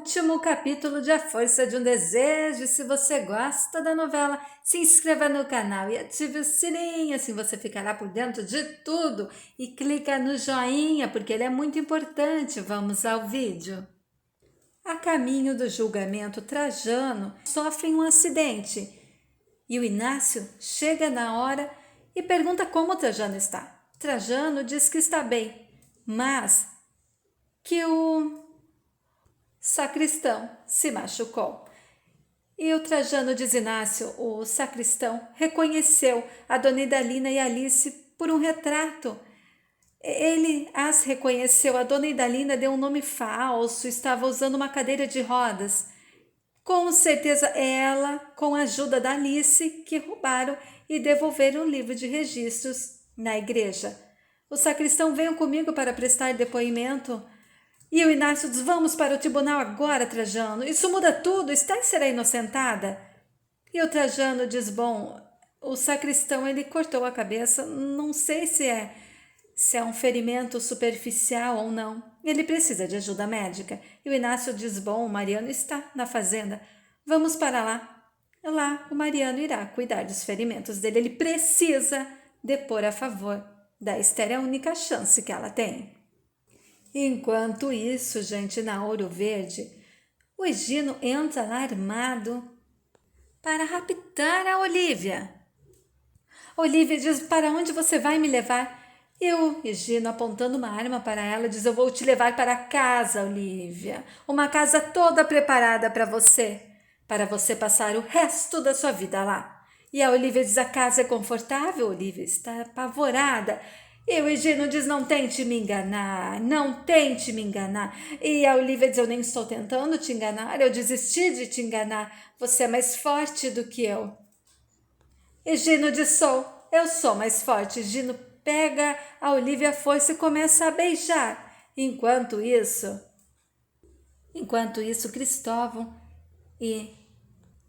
último capítulo de A Força de um Desejo. E se você gosta da novela, se inscreva no canal e ative o sininho, assim você ficará por dentro de tudo. E clica no joinha, porque ele é muito importante. Vamos ao vídeo. A caminho do julgamento, Trajano sofre um acidente. E o Inácio chega na hora e pergunta como Trajano está. Trajano diz que está bem, mas que o sacristão se machucou. E o Trajano diz: Inácio, o sacristão, reconheceu a Dona Idalina e Alice por um retrato. Ele as reconheceu, a Dona Idalina deu um nome falso, estava usando uma cadeira de rodas. Com certeza ela, com a ajuda da Alice, que roubaram e devolveram o livro de registros na igreja. O sacristão veio comigo para prestar depoimento. E o Inácio diz: vamos para o tribunal agora, Trajano. Isso muda tudo, Esther será inocentada. E o Trajano diz: bom, o sacristão ele cortou a cabeça, não sei se é um ferimento superficial ou não. Ele precisa de ajuda médica. E o Inácio diz: bom, o Mariano está na fazenda. Vamos para lá. Lá o Mariano irá cuidar dos ferimentos dele. Ele precisa depor a favor da Esther, é a única chance que ela tem. Enquanto isso, gente, na Ouro Verde, o Egino entra lá armado para raptar a Olívia. Olívia diz: para onde você vai me levar? E o Egino, apontando uma arma para ela, diz: eu vou te levar para casa, Olívia. Uma casa toda preparada para você passar o resto da sua vida lá. E a Olívia diz: a casa é confortável? Olívia está apavorada. E o Egino diz: não tente me enganar, não tente me enganar. E a Olívia diz: eu nem estou tentando te enganar, eu desisti de te enganar. Você é mais forte do que eu. Egino diz: eu sou mais forte. Egino pega a Olívia à força e começa a beijar. Enquanto isso, Cristóvão e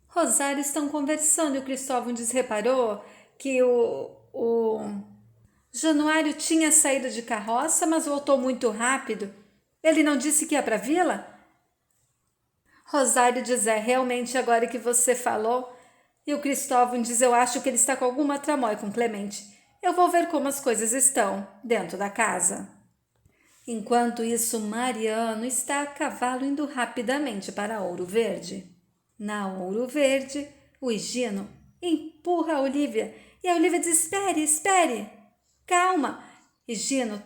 Rosário estão conversando. E o Cristóvão diz: reparou que o Januário tinha saído de carroça, mas voltou muito rápido. Ele não disse que ia para a vila? Rosário diz: realmente agora que você falou. E o Cristóvão diz: eu acho que ele está com alguma tramóia com Clemente. Eu vou ver como as coisas estão dentro da casa. Enquanto isso, Mariano está a cavalo indo rapidamente para Ouro Verde. Na Ouro Verde, o Egino empurra a Olívia e a Olívia diz: espere, calma. Egino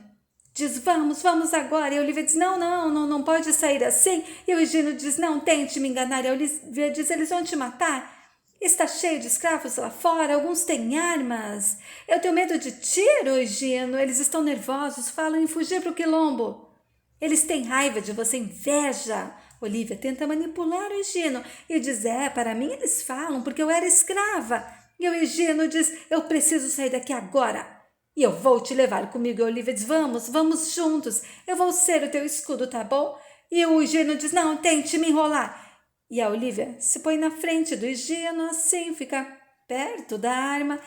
diz: vamos agora. E a Olívia diz: não pode sair assim. E o Egino diz: não tente me enganar. E a Olívia diz: eles vão te matar. Está cheio de escravos lá fora, alguns têm armas. Eu tenho medo de tiro, Egino. Eles estão nervosos, falam em fugir para o quilombo. Eles têm raiva de você, inveja. Olívia tenta manipular o Egino e diz: para mim eles falam porque eu era escrava. E o Egino diz: eu preciso sair daqui agora. E eu vou te levar comigo. E a Olívia diz: vamos juntos. Eu vou ser o teu escudo, tá bom? E o Egino diz: não, tente me enrolar. E a Olívia se põe na frente do Egino, assim, fica perto da arma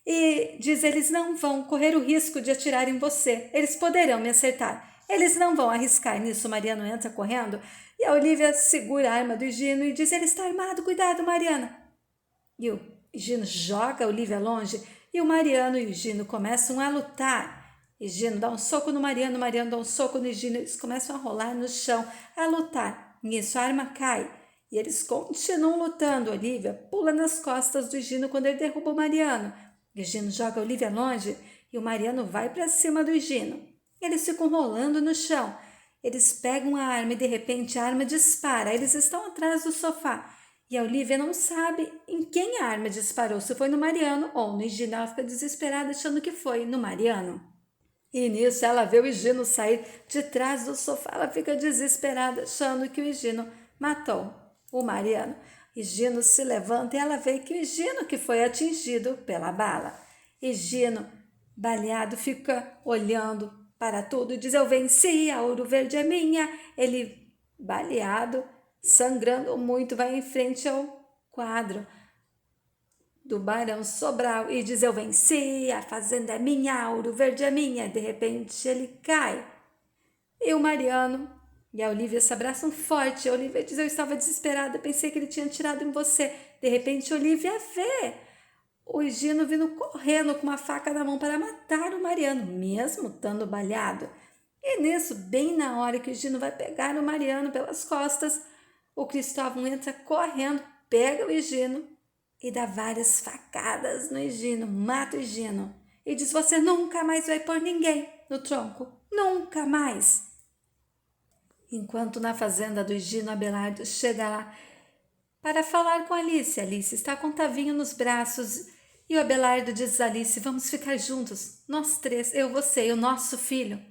e diz: eles não vão correr o risco de atirar em você. Eles poderão me acertar. Eles não vão arriscar nisso. Mariano entra correndo e a Olívia segura a arma do Egino e diz: ele está armado, cuidado, Mariana. E o Egino joga a Olívia longe e o Mariano e o Egino começam a lutar. Egino dá um soco no Mariano, Mariano dá um soco no Egino, eles começam a rolar no chão, a lutar. Nisso a arma cai. E eles continuam lutando. Olívia pula nas costas do Egino quando ele derruba o Mariano. O Egino joga a Olívia longe e o Mariano vai para cima do Egino. Eles ficam rolando no chão. Eles pegam a arma e de repente a arma dispara. Eles estão atrás do sofá. E a Olívia não sabe em quem a arma disparou, se foi no Mariano ou no Egino. Ela fica desesperada achando que foi no Mariano. E nisso ela vê o Egino sair de trás do sofá. Ela fica desesperada achando que o Egino matou o Mariano. Egino se levanta e ela vê que o Egino que foi atingido pela bala. Egino, baleado, fica olhando para tudo e diz: eu venci, a Ouro Verde é minha. Ele, baleado, sangrando muito, vai em frente ao quadro do Barão Sobral e diz: eu venci, a fazenda é minha, a Ouro Verde é minha. De repente ele cai e o Mariano E a Olivia se abraçam forte. A Olivia diz: eu estava desesperada, pensei que ele tinha atirado em você. De repente, Olivia vê o Higino vindo correndo com uma faca na mão para matar o Mariano, mesmo estando baleado. E nisso, bem na hora que o Higino vai pegar o Mariano pelas costas, o Cristóvão entra correndo, pega o Higino e dá várias facadas no Higino, mata o Higino. E diz: você nunca mais vai pôr ninguém no tronco, nunca mais. Enquanto na fazenda do Higino, Abelardo chega lá para falar com Alice. Alice está com o Tavinho nos braços e o Abelardo diz a Alice: vamos ficar juntos, nós três, eu, você e o nosso filho.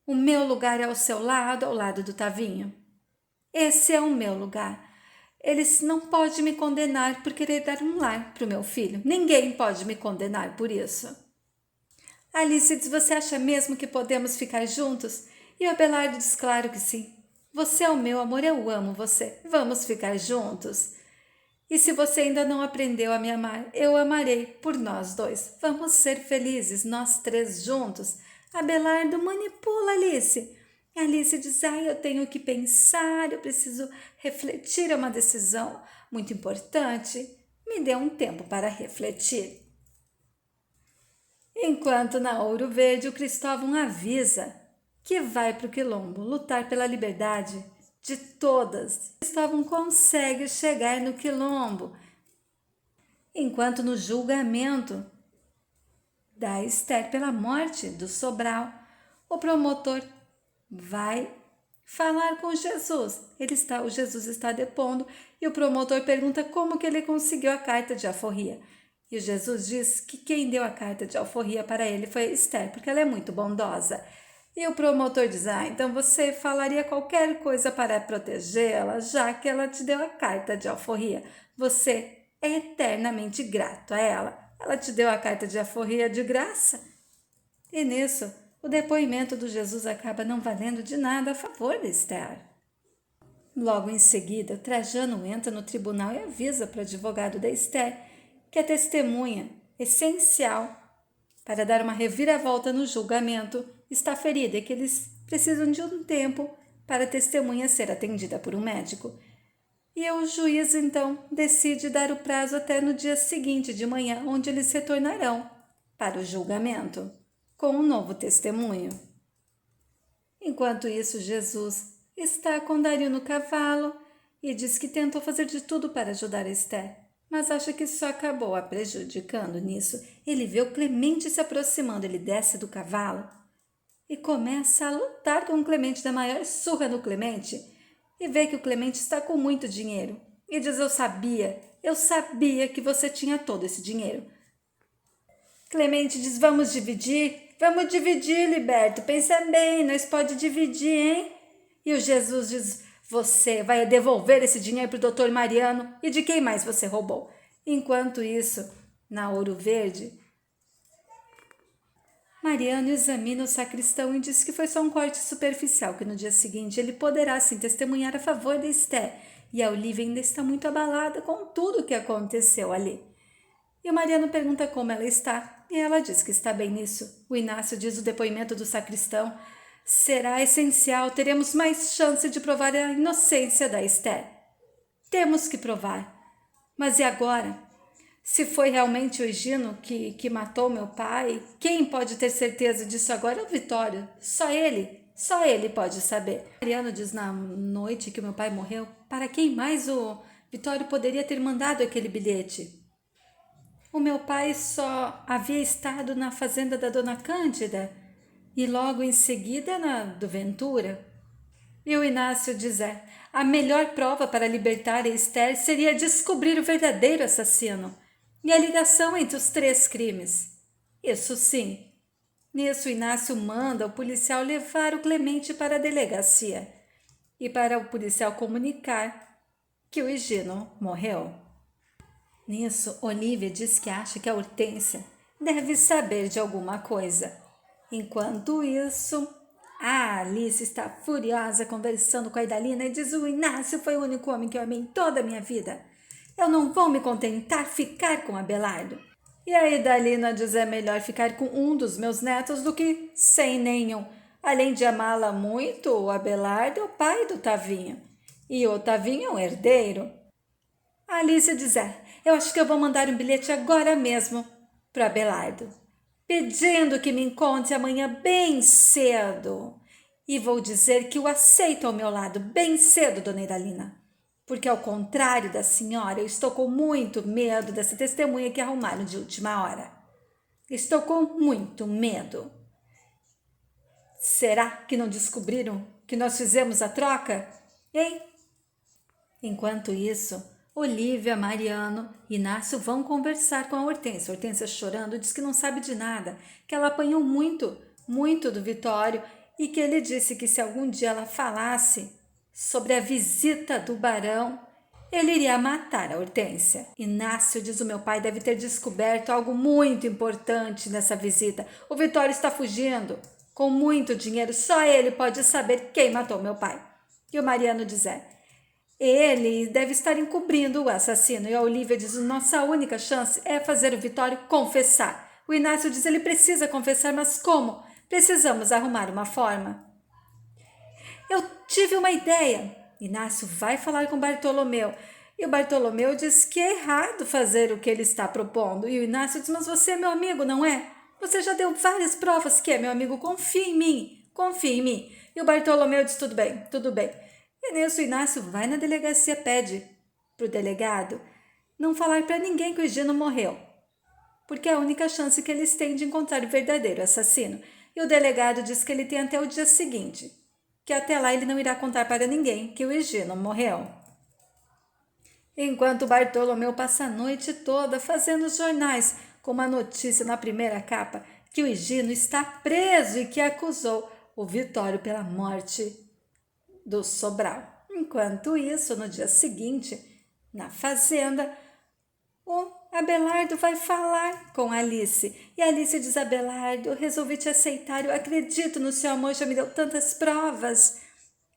O meu lugar é ao seu lado, ao lado do Tavinho. Esse é o meu lugar. Eles não podem me condenar por querer dar um lar para o meu filho. Ninguém pode me condenar por isso. Alice diz: você acha mesmo que podemos ficar juntos? E o Abelardo diz: claro que sim. Você é o meu amor, eu amo você. Vamos ficar juntos. E se você ainda não aprendeu a me amar, eu amarei por nós dois. Vamos ser felizes, nós três juntos. Abelardo manipula Alice. Alice diz: eu tenho que pensar, eu preciso refletir, é uma decisão muito importante. Me dê um tempo para refletir. Enquanto na Ouro Verde, o Cristóvão avisa que vai para o Quilombo lutar pela liberdade de todas. Cristóvão consegue chegar no Quilombo, enquanto no julgamento da Esther pela morte do Sobral, o promotor vai falar com Jesus. O Jesus está depondo e o promotor pergunta como que ele conseguiu a carta de alforria. E o Jesus diz que quem deu a carta de alforria para ele foi a Esther, porque ela é muito bondosa. E o promotor diz: então você falaria qualquer coisa para protegê-la, já que ela te deu a carta de alforria. Você é eternamente grato a ela. Ela te deu a carta de alforria de graça. E nisso, o depoimento do Jesus acaba não valendo de nada a favor de Esther. Logo em seguida, Trajano entra no tribunal e avisa para o advogado da Esther que a testemunha essencial para dar uma reviravolta no julgamento está ferida e que eles precisam de um tempo para a testemunha ser atendida por um médico. E o juiz, então, decide dar o prazo até no dia seguinte de manhã, onde eles retornarão para o julgamento com um novo testemunho. Enquanto isso, Jesus está com Dario no cavalo e diz que tentou fazer de tudo para ajudar a Esther, mas acha que só acabou a prejudicando. Nisso, ele vê o Clemente se aproximando. Ele desce do cavalo e começa a lutar com o Clemente, dá maior surra no Clemente e vê que o Clemente está com muito dinheiro. E diz: eu sabia que você tinha todo esse dinheiro. Clemente diz: vamos dividir, Liberto, pensa bem, nós pode dividir, hein? E o Jesus diz: você vai devolver esse dinheiro para o doutor Mariano e de quem mais você roubou. Enquanto isso, na Ouro Verde, Mariano examina o sacristão e diz que foi só um corte superficial, que no dia seguinte ele poderá sim testemunhar a favor de Esther. E a Olivia ainda está muito abalada com tudo o que aconteceu ali. E o Mariano pergunta como ela está, e ela diz que está bem nisso. O Inácio diz: o depoimento do sacristão será essencial, teremos mais chance de provar a inocência da Esther. Temos que provar. Mas e agora? Se foi realmente o Higino que matou meu pai, quem pode ter certeza disso agora é o Vitório. Só ele pode saber. Mariano diz: na noite que meu pai morreu, para quem mais o Vitório poderia ter mandado aquele bilhete? O meu pai só havia estado na fazenda da Dona Cândida e logo em seguida na do Ventura. E o Inácio diz: a melhor prova para libertar a Esther seria descobrir o verdadeiro assassino e a ligação entre os três crimes. Isso sim. Nisso, o Inácio manda o policial levar o Clemente para a delegacia e para o policial comunicar que o Higino morreu. Nisso, Olivia diz que acha que a Hortência deve saber de alguma coisa. Enquanto isso, a Alice está furiosa conversando com a Idalina e diz: o Inácio foi o único homem que eu amei em toda a minha vida. Eu não vou me contentar ficar com Abelardo. E a Idalina diz: é melhor ficar com um dos meus netos do que sem nenhum. Além de amá-la muito, o Abelardo é o pai do Tavinho. E o Tavinho é um herdeiro. A Alice diz: eu acho que eu vou mandar um bilhete agora mesmo para Abelardo, pedindo que me encontre amanhã bem cedo. E vou dizer que o aceito ao meu lado bem cedo, dona Idalina. Porque, ao contrário da senhora, eu estou com muito medo dessa testemunha que arrumaram de última hora. Estou com muito medo. Será que não descobriram que nós fizemos a troca? Hein? Enquanto isso, Olívia, Mariano e Inácio vão conversar com a Hortência. Hortência, chorando, diz que não sabe de nada, que ela apanhou muito, muito do Vitório e que ele disse que se algum dia ela falasse sobre a visita do barão, ele iria matar a Hortência. Inácio diz: o meu pai deve ter descoberto algo muito importante nessa visita. O Vitório está fugindo com muito dinheiro, só ele pode saber quem matou meu pai. E o Mariano diz: ele deve estar encobrindo o assassino. E a Olívia diz: nossa única chance é fazer o Vitório confessar. O Inácio diz: ele precisa confessar, mas como? Precisamos arrumar uma forma. Eu tive uma ideia. Inácio vai falar com Bartolomeu. E o Bartolomeu diz que é errado fazer o que ele está propondo. E o Inácio diz: mas você é meu amigo, não é? Você já deu várias provas que é meu amigo. Confia em mim, confia em mim. E o Bartolomeu diz: tudo bem, tudo bem. E nisso o Inácio vai na delegacia, pede para o delegado não falar para ninguém que o Higino morreu, porque é a única chance que eles têm de encontrar o verdadeiro assassino. E o delegado diz que ele tem até o dia seguinte, que até lá ele não irá contar para ninguém que o Higino morreu. Enquanto Bartolomeu passa a noite toda fazendo os jornais com uma notícia na primeira capa que o Higino está preso e que acusou o Vitório pela morte do Sobral. Enquanto isso, no dia seguinte, na fazenda, o Abelardo vai falar com Alice. E Alice diz: Abelardo, eu resolvi te aceitar, eu acredito no seu amor, já me deu tantas provas.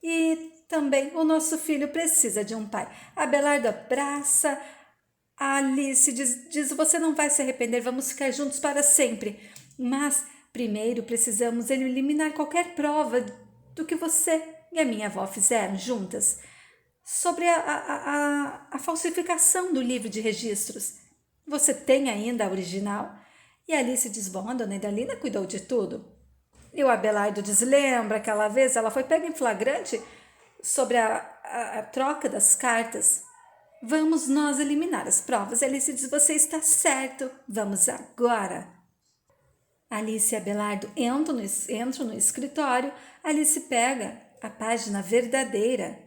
E também o nosso filho precisa de um pai. Abelardo abraça a Alice, diz: você não vai se arrepender, vamos ficar juntos para sempre. Mas primeiro precisamos eliminar qualquer prova do que você e a minha avó fizeram juntas sobre a falsificação do livro de registros. Você tem ainda a original? E Alice diz: bom, a dona Idalina cuidou de tudo. E o Abelardo diz: lembra aquela vez ela foi pega em flagrante sobre a troca das cartas? Vamos nós eliminar as provas. E Alice diz: você está certo, vamos agora. Alice e Abelardo entram no escritório. Alice pega a página verdadeira,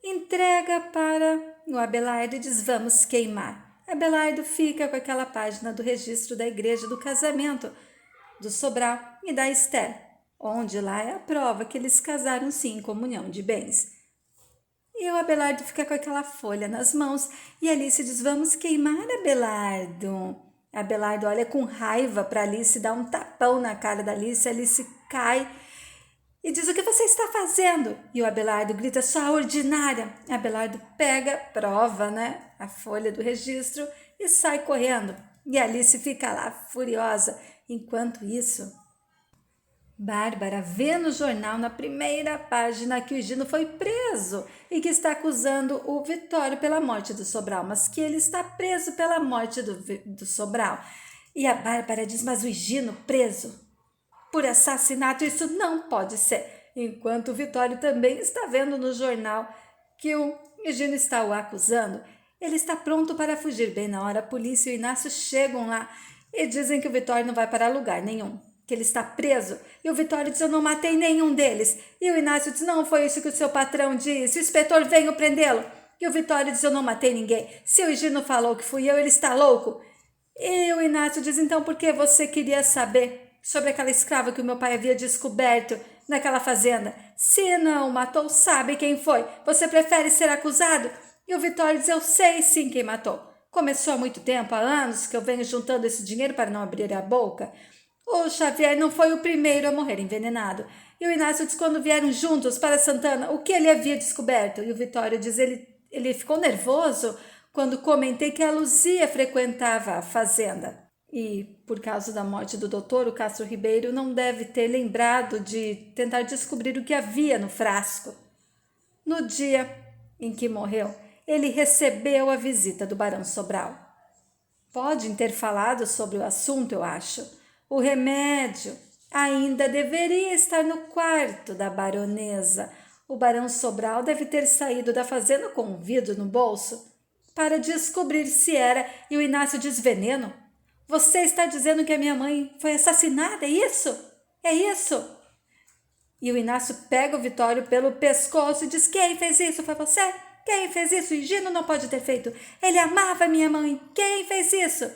entrega para o Abelardo e diz: vamos queimar. Abelardo fica com aquela página do registro da igreja do casamento do Sobral e da Esther, onde lá é a prova que eles casaram sim em comunhão de bens. E o Abelardo fica com aquela folha nas mãos e Alice diz: vamos queimar, Abelardo. Abelardo olha com raiva para Alice, dá um tapão na cara da Alice. Alice cai e diz: o que você está fazendo? E o Abelardo grita: sua ordinária. Abelardo pega, prova, a folha do registro e sai correndo. E Alice fica lá furiosa. Enquanto isso, Bárbara vê no jornal, na primeira página, que o Higino foi preso e que está acusando o Vitório pela morte do Sobral, mas que ele está preso pela morte do Sobral. E a Bárbara diz: mas o Higino preso por assassinato, isso não pode ser. Enquanto o Vitório também está vendo no jornal que o Higino está o acusando, ele está pronto para fugir. Bem na hora, a polícia e o Inácio chegam lá e dizem que o Vitório não vai para lugar nenhum, que ele está preso. E o Vitório diz: eu não matei nenhum deles. E o Inácio diz: não foi isso que o seu patrão disse, o inspetor veio prendê-lo. E o Vitório diz: eu não matei ninguém. Se o Higino falou que fui eu, ele está louco. E o Inácio diz: então por que você queria saber sobre aquela escrava que o meu pai havia descoberto naquela fazenda? Se não matou, sabe quem foi. Você prefere ser acusado? E o Vitório diz: eu sei sim quem matou. Começou há muito tempo, há anos, que eu venho juntando esse dinheiro para não abrir a boca. O Xavier não foi o primeiro a morrer envenenado. E o Inácio diz: quando vieram juntos para Santana, o que ele havia descoberto? E o Vitório diz: ele ficou nervoso quando comentei que a Luzia frequentava a fazenda. E, por causa da morte do doutor, o Castro Ribeiro não deve ter lembrado de tentar descobrir o que havia no frasco. No dia em que morreu, ele recebeu a visita do Barão Sobral. Podem ter falado sobre o assunto, eu acho. O remédio ainda deveria estar no quarto da baronesa. O Barão Sobral deve ter saído da fazenda com um vidro no bolso para descobrir se era, e o Inácio diz veneno. Você está dizendo que a minha mãe foi assassinada, é isso? É isso? E o Inácio pega o Vitório pelo pescoço e diz: quem fez isso? Foi você? Quem fez isso? O Higino não pode ter feito. Ele amava minha mãe. Quem fez isso?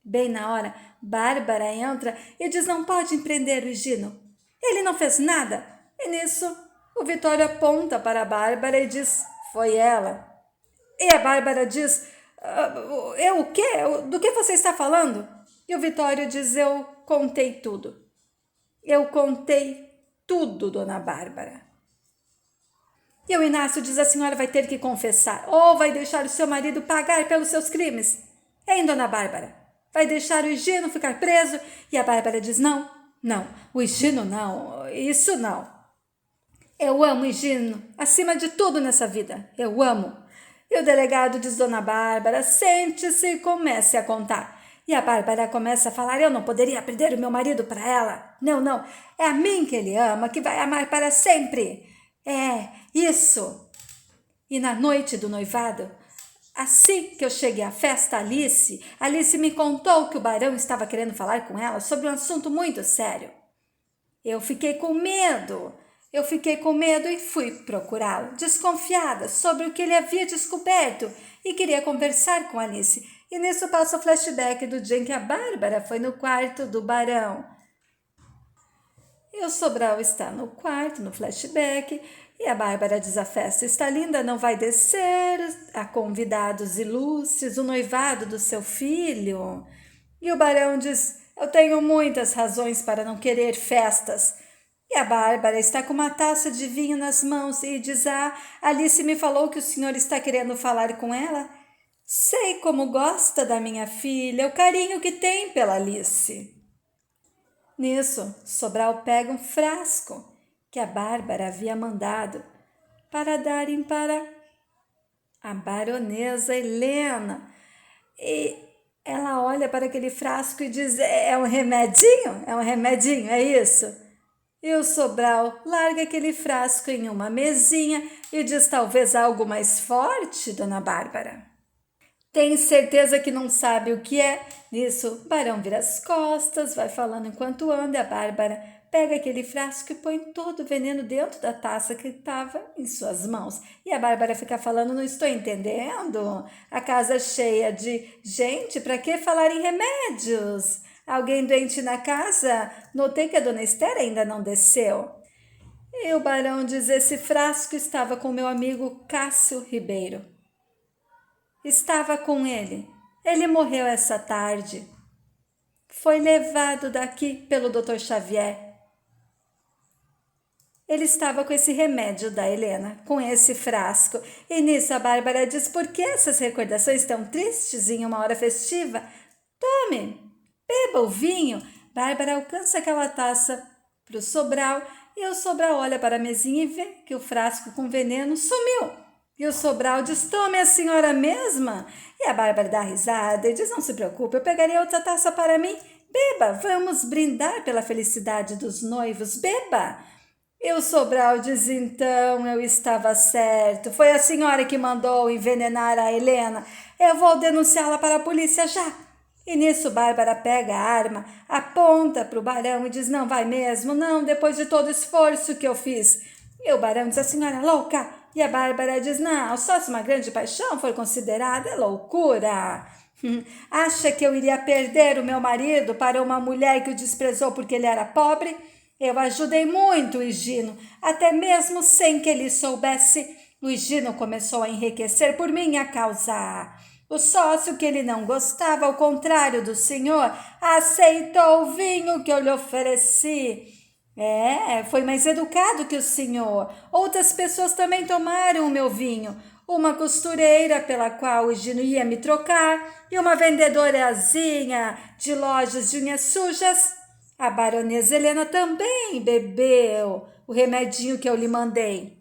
Bem na hora, Bárbara entra e diz: não pode prender o Higino. Ele não fez nada. E nisso, o Vitório aponta para a Bárbara e diz: foi ela. E a Bárbara diz: eu o quê? Do que você está falando? E o Vitório diz: eu contei tudo. Eu contei tudo, dona Bárbara. E o Inácio diz: a senhora vai ter que confessar, ou vai deixar o seu marido pagar pelos seus crimes. Hein, dona Bárbara? Vai deixar o Higino ficar preso? E a Bárbara diz: não, o Higino não, isso não. Eu amo o Higino, acima de tudo nessa vida, eu amo. E o delegado diz: dona Bárbara, sente-se e comece a contar. E a Bárbara começa a falar: eu não poderia perder o meu marido para ela. Não, é a mim que ele ama, que vai amar para sempre. É, isso. E na noite do noivado, assim que eu cheguei à festa, Alice me contou que o barão estava querendo falar com ela sobre um assunto muito sério. Eu fiquei com medo e fui procurá-lo, desconfiada sobre o que ele havia descoberto, e queria conversar com Alice. E nisso passa o flashback do dia em que a Bárbara foi no quarto do barão. E o Sobral está no quarto, no flashback, e a Bárbara diz: a festa está linda, não vai descer, há convidados ilustres, o noivado do seu filho. E o barão diz: eu tenho muitas razões para não querer festas. E a Bárbara está com uma taça de vinho nas mãos e diz: Alice me falou que o senhor está querendo falar com ela. Sei como gosta da minha filha, o carinho que tem pela Alice. Nisso, Sobral pega um frasco que a Bárbara havia mandado para darem para a baronesa Helena. E ela olha para aquele frasco e diz: é um remedinho? É um remedinho, é isso? E o Sobral larga aquele frasco em uma mesinha e diz: talvez algo mais forte, dona Bárbara. Tem certeza que não sabe o que é? Nisso, o barão vira as costas, vai falando enquanto anda, e a Bárbara pega aquele frasco e põe todo o veneno dentro da taça que estava em suas mãos. E a Bárbara fica falando: não estou entendendo. A casa cheia de gente, para que falar em remédios? Alguém doente na casa? Notei que a dona Esther ainda não desceu. E o barão diz: esse frasco estava com meu amigo Cássio Ribeiro. Estava com ele. Ele morreu essa tarde. Foi levado daqui pelo Dr. Xavier. Ele estava com esse remédio da Helena, com esse frasco. E nisso a Bárbara diz: por que essas recordações tão tristes em uma hora festiva? Tome, beba o vinho. Bárbara alcança aquela taça para o Sobral e o Sobral olha para a mesinha e vê que o frasco com veneno sumiu. E o Sobral diz: tome a senhora mesma. E a Bárbara dá risada e diz: não se preocupe, eu pegarei outra taça para mim. Beba, vamos brindar pela felicidade dos noivos, beba. E o Sobral diz: então eu estava certo, foi a senhora que mandou envenenar a Helena. Eu vou denunciá-la para a polícia já. E nisso Bárbara pega a arma, aponta para o barão e diz: não vai mesmo, não, depois de todo o esforço que eu fiz. E o barão diz: a senhora é louca. E a Bárbara diz: não, só se uma grande paixão for considerada, é loucura. Acha que eu iria perder o meu marido para uma mulher que o desprezou porque ele era pobre? Eu ajudei muito o Higino, até mesmo sem que ele soubesse. O Higino começou a enriquecer por minha causa. O sócio que ele não gostava, ao contrário do senhor, aceitou o vinho que eu lhe ofereci. Foi mais educado que o senhor. Outras pessoas também tomaram o meu vinho. uma costureira pela qual o Gino ia me trocar e uma vendedorazinha de lojas de unhas sujas. A baronesa Helena também bebeu o remedinho que eu lhe mandei.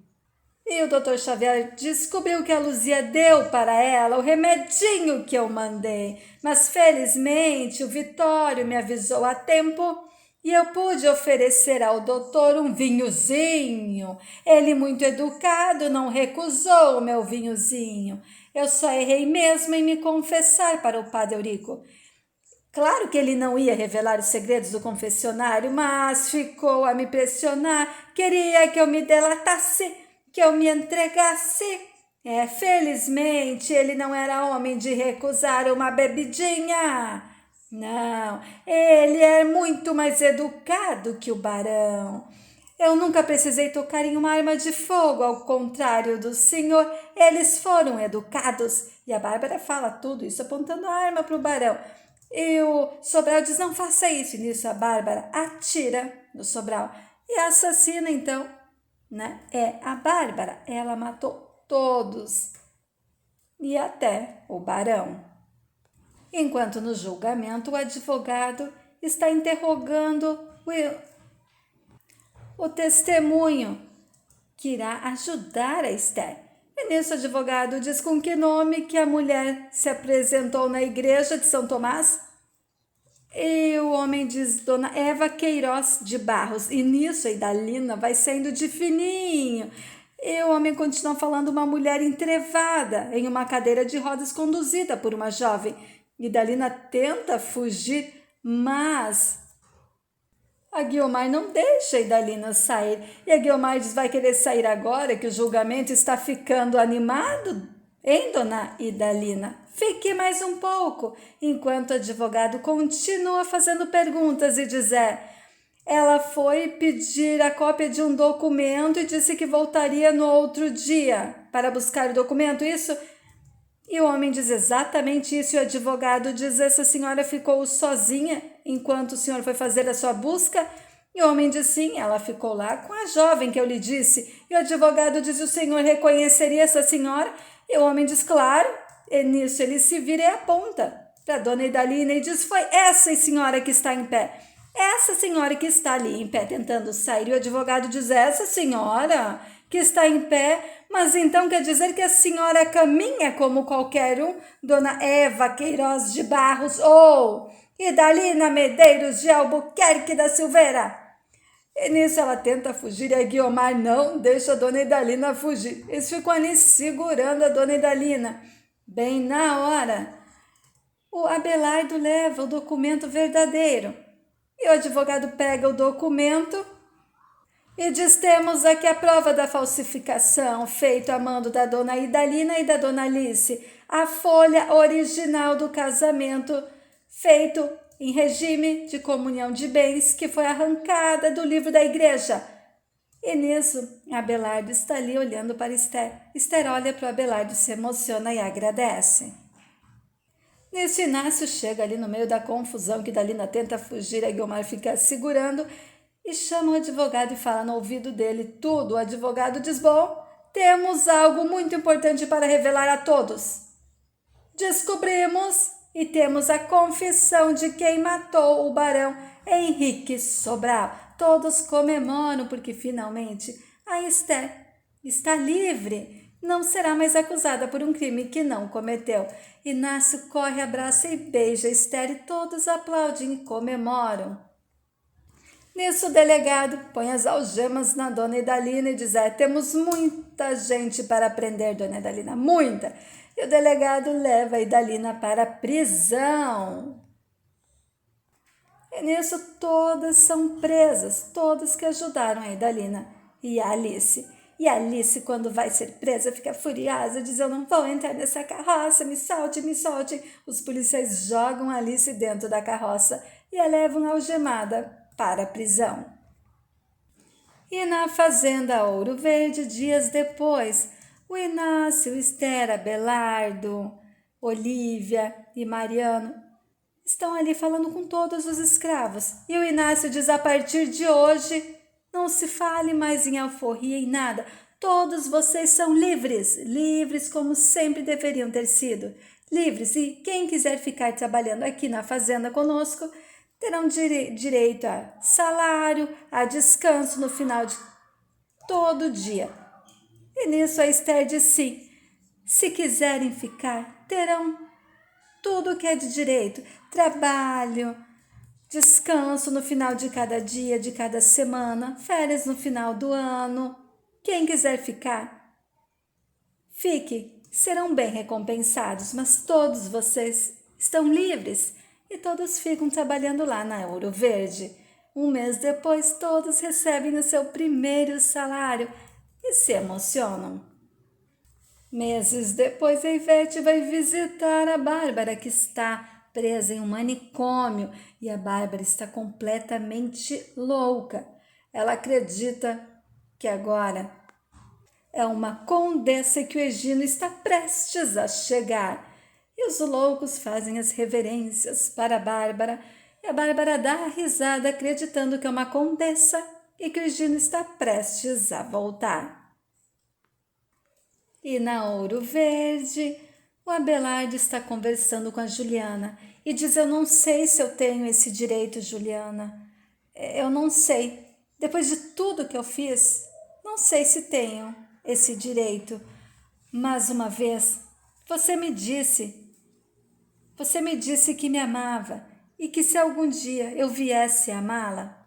E o Dr. Xavier descobriu que a Luzia deu para ela o remedinho que eu mandei. Mas felizmente o Vitório me avisou a tempo e eu pude oferecer ao doutor um vinhozinho. Ele, muito educado, não recusou o meu vinhozinho. Eu só errei mesmo em me confessar para o padre Eurico. Claro que ele não ia revelar os segredos do confessionário, mas ficou a me pressionar. Queria que eu me delatasse, que eu me entregasse. Felizmente, ele não era homem de recusar uma bebidinha. Não, ele é muito mais educado que o barão. Eu nunca precisei tocar em uma arma de fogo, ao contrário do senhor. Eles foram educados. E a Bárbara fala tudo isso apontando a arma para o barão. E o Sobral diz, não faça isso. E nisso a Bárbara atira no Sobral. E a assassina, então, né, é a Bárbara. Ela matou todos. E até o barão. Enquanto no julgamento o advogado está interrogando o testemunho que irá ajudar a Esther. E nisso o advogado diz com que nome que a mulher se apresentou na igreja de São Tomás. E o homem diz Dona Eva Queiroz de Barros. E nisso a Idalina vai saindo de fininho. E o homem continua falando uma mulher entrevada em uma cadeira de rodas conduzida por uma jovem. Idalina tenta fugir, mas a Guiomar não deixa a Idalina sair. E a Guiomar diz, vai querer sair agora que o julgamento está ficando animado? Hein, dona Idalina? Fique mais um pouco, enquanto o advogado continua fazendo perguntas e dizer, ela foi pedir a cópia de um documento e disse que voltaria no outro dia para buscar o documento, isso? E o homem diz exatamente isso, e o advogado diz, essa senhora ficou sozinha enquanto o senhor foi fazer a sua busca? E o homem diz, sim, ela ficou lá com a jovem que eu lhe disse. E o advogado diz, o senhor reconheceria essa senhora? E o homem diz, claro. E nisso ele se vira e aponta para a dona Idalina e diz, foi essa senhora que está em pé. Essa senhora que está ali em pé tentando sair. E o advogado diz, essa senhora que está em pé, mas então quer dizer que a senhora caminha como qualquer um, dona Eva Queiroz de Barros ou Idalina Medeiros de Albuquerque da Silveira. E nisso ela tenta fugir e a Guiomar não deixa a dona Idalina fugir. Eles ficam ali segurando a dona Idalina. Bem na hora, o Abelardo leva o documento verdadeiro. E o advogado pega o documento e diz, temos aqui a prova da falsificação feita a mando da dona Idalina e da dona Alice, a folha original do casamento feito em regime de comunhão de bens que foi arrancada do livro da igreja. E nisso, Abelardo está ali olhando para Esther. Esther olha para o Abelardo, se emociona e agradece. Nisso, Inácio chega ali no meio da confusão que Idalina tenta fugir, a Guiomar fica segurando e chama o advogado e fala no ouvido dele tudo. O advogado diz, bom, temos algo muito importante para revelar a todos. Descobrimos e temos a confissão de quem matou o barão Henrique Sobral. Todos comemoram porque finalmente a Esther está livre. Não será mais acusada por um crime que não cometeu. Inácio corre, abraça e beija Esther e todos aplaudem e comemoram. Nisso o delegado põe as algemas na dona Idalina e diz, temos muita gente para prender, dona Idalina, muita. E o delegado leva a Idalina para a prisão. E nisso todas são presas, todas que ajudaram a Idalina e a Alice. E a Alice, quando vai ser presa, fica furiosa, diz, eu não vou entrar nessa carroça, me solte, me solte. Os policiais jogam a Alice dentro da carroça e a levam algemada para a prisão. E na fazenda Ouro Verde, dias depois, o Inácio, Esther, Abelardo, Olívia e Mariano estão ali falando com todos os escravos. E o Inácio diz, a partir de hoje, não se fale mais em alforria e nada. Todos vocês são livres, livres como sempre deveriam ter sido. Livres, e quem quiser ficar trabalhando aqui na fazenda conosco terão direito a salário, a descanso no final de todo dia. E nisso a Esther disse sim. Se quiserem ficar, terão tudo o que é de direito: trabalho, descanso no final de cada dia, de cada semana, férias no final do ano. Quem quiser ficar, fique, serão bem recompensados, mas todos vocês estão livres e todos ficam trabalhando lá na Ouro Verde. Um mês depois, todos recebem o seu primeiro salário e se emocionam. Meses depois, a Ivete vai visitar a Bárbara, que está presa em um manicômio, e a Bárbara está completamente louca. Ela acredita que agora é uma condessa e que o Egino está prestes a chegar. E os loucos fazem as reverências para a Bárbara, e a Bárbara dá a risada acreditando que é uma condessa e que o Egino está prestes a voltar. E na Ouro Verde, o Abelardo está conversando com a Juliana e diz: eu não sei se eu tenho esse direito, Juliana. Eu não sei. Depois de tudo que eu fiz, não sei se tenho esse direito. Mas uma vez, você me disse que me amava e que se algum dia eu viesse a amá-la,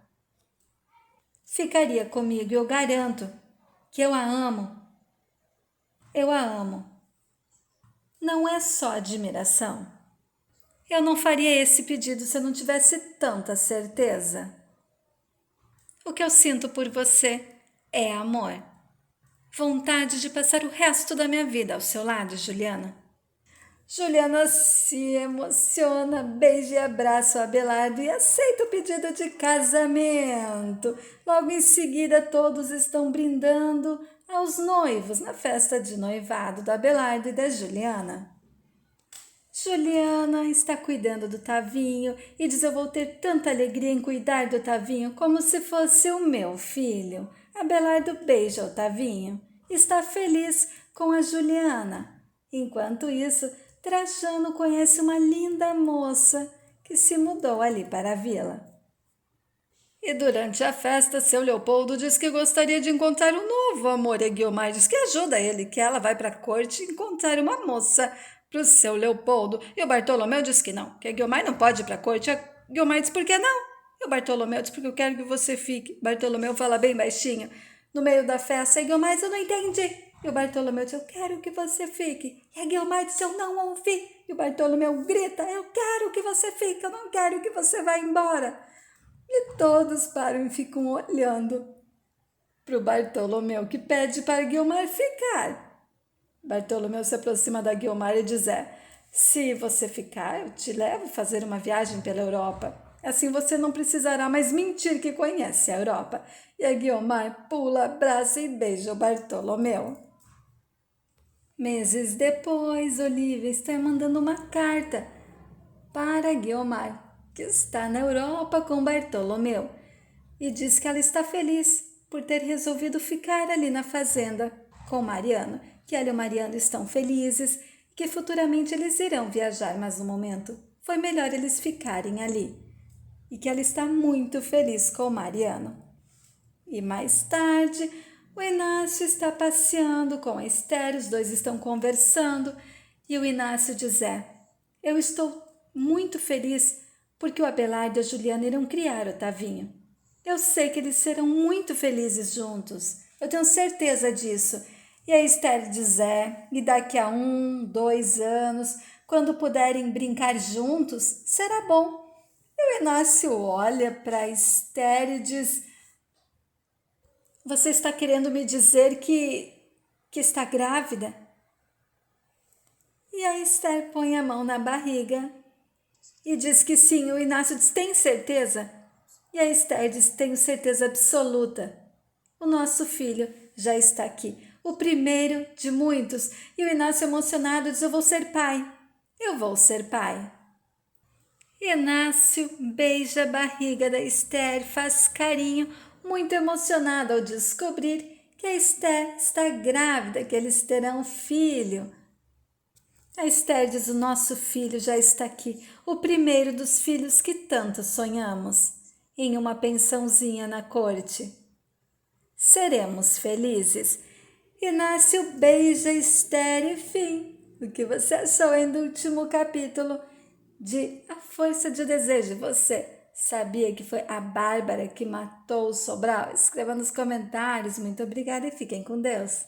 ficaria comigo. Eu garanto que eu a amo. Eu a amo. Não é só admiração. Eu não faria esse pedido se eu não tivesse tanta certeza. O que eu sinto por você é amor. Vontade de passar o resto da minha vida ao seu lado, Juliana. Juliana se emociona, beija e abraça o Abelardo e aceita o pedido de casamento. Logo em seguida, todos estão brindando aos noivos na festa de noivado do Abelardo e da Juliana. Juliana está cuidando do Tavinho e diz: eu vou ter tanta alegria em cuidar do Tavinho como se fosse o meu filho. Abelardo beija o Tavinho e está feliz com a Juliana. Enquanto isso, Trajano conhece uma linda moça que se mudou ali para a vila. E durante a festa, seu Leopoldo diz que gostaria de encontrar um novo amor, e Guiomar diz que ajuda ele, que ela vai para a corte encontrar uma moça para o seu Leopoldo. E o Bartolomeu diz que não, que a Guiomar não pode ir para a corte. A Guiomar diz: por que não? E o Bartolomeu diz: porque eu quero que você fique. Bartolomeu fala bem baixinho no meio da festa. E a Guiomar diz: eu não entendi. E o Bartolomeu diz: eu quero que você fique. E a Guiomar diz: eu não ouvi. E o Bartolomeu grita: eu quero que você fique, eu não quero que você vá embora. E todos param e ficam olhando para o Bartolomeu, que pede para Guiomar ficar. Bartolomeu se aproxima da Guiomar e diz: se você ficar, eu te levo a fazer uma viagem pela Europa. Assim você não precisará mais mentir que conhece a Europa. E a Guiomar pula, abraça e beija o Bartolomeu. Meses depois, Olivia está mandando uma carta para Guiomar, que está na Europa com Bartolomeu, e diz que ela está feliz por ter resolvido ficar ali na fazenda com Mariano, que ela e o Mariano estão felizes, que futuramente eles irão viajar, mas no momento foi melhor eles ficarem ali, e que ela está muito feliz com o Mariano. E mais tarde, o Inácio está passeando com a Esther, os dois estão conversando, e o Inácio diz: eu estou muito feliz porque o Abelardo e a Juliana irão criar o Tavinho. Eu sei que eles serão muito felizes juntos, eu tenho certeza disso. E a Esther diz: e daqui a 1, 2 anos, quando puderem brincar juntos, será bom. E o Inácio olha para a Esther e diz: você está querendo me dizer que está grávida? E a Esther põe a mão na barriga e diz que sim. O Inácio diz: tem certeza? E a Esther diz: tenho certeza absoluta. O nosso filho já está aqui, o primeiro de muitos. E o Inácio, emocionado, diz: eu vou ser pai. Eu vou ser pai. Inácio beija a barriga da Esther, faz carinho, muito emocionado ao descobrir que a Esther está grávida, que eles terão filho. A Esther diz: o nosso filho já está aqui, o primeiro dos filhos que tanto sonhamos, em uma pensãozinha na corte. Seremos felizes. Inácio beija Esther e fim. O que você achou aí do último capítulo de A Força de Desejo? Você sabia que foi a Bárbara que matou o Sobral? Escreva nos comentários. Muito obrigada e fiquem com Deus.